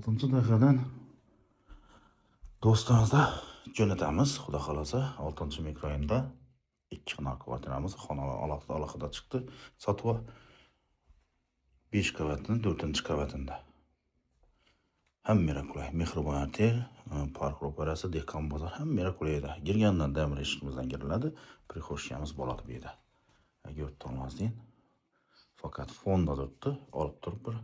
6-cı dəfədən dostlarımızda jo'natamiz. Xudo xolasa 6-cı mikrorayonda 2 xona kvartiramiz, xonalar alohida chiqdi. Sotuv 5 qavatning 4-chi qavatında. Hamma qulay, Mehribon otel, park ro'parasi, Dehqon bozor, hamma qulayda. Girgandan damir eshigimizdan giriladi, prixoshkamiz bo'ladi bu yerda. Agar o'tolmasding, faqat fonda turibdi, olib turib bir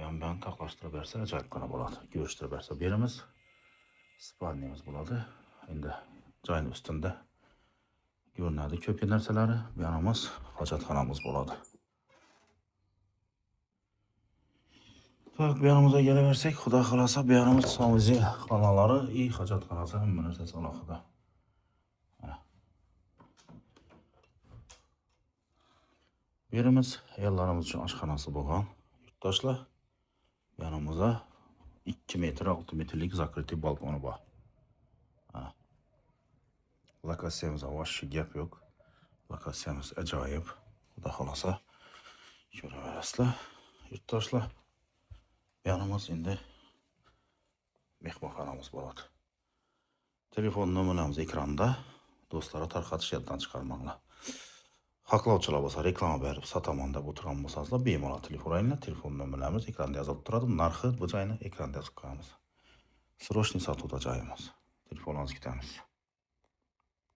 yan taqlashtirib bersa, ajoyibgina bo'ladi. Ko'rishtirib bersa beramiz. Spalniyamiz bo'ladi. Endi joyning ustida ko'rinadi ko'p narsalari. Bu yerimiz hojatxonamiz bo'ladi. Bak, bu yanımıza geleversek, Xudo xolasa bu yanımız samuziy xonalari, hojatxonasi, hamma narsasi alohida. Bu yerimiz ayollarimiz uchun oshxonasi bo'lgan. Yurtdoshlar, bu yanımıza 2 metr 6 metrlik zakrytiy balkoni bor. Lokatsiyamizda boshqa gap yo'q. Lokatsiyamiz ajoyib. Xudo xolasa ko'raverasizlar. Yurtdoshlar, yanımız endi mehmonxonamiz bo'ladi. Telefon nomerimiz ekranda. Do'stlarga tarqatish yoddan chiqarmanglar. Haqlovchilar bo'lsa, reklama berib sotaman deb o'tirgan bo'lsangiz, bemalol telefon olinglar. Telefon nomerlarimiz ekranda yozilib turadi. Narxi bu joyni ekranda yozib qo'yamiz. Srochniy sotuvda joyimiz. Telefoningizni kutamiz.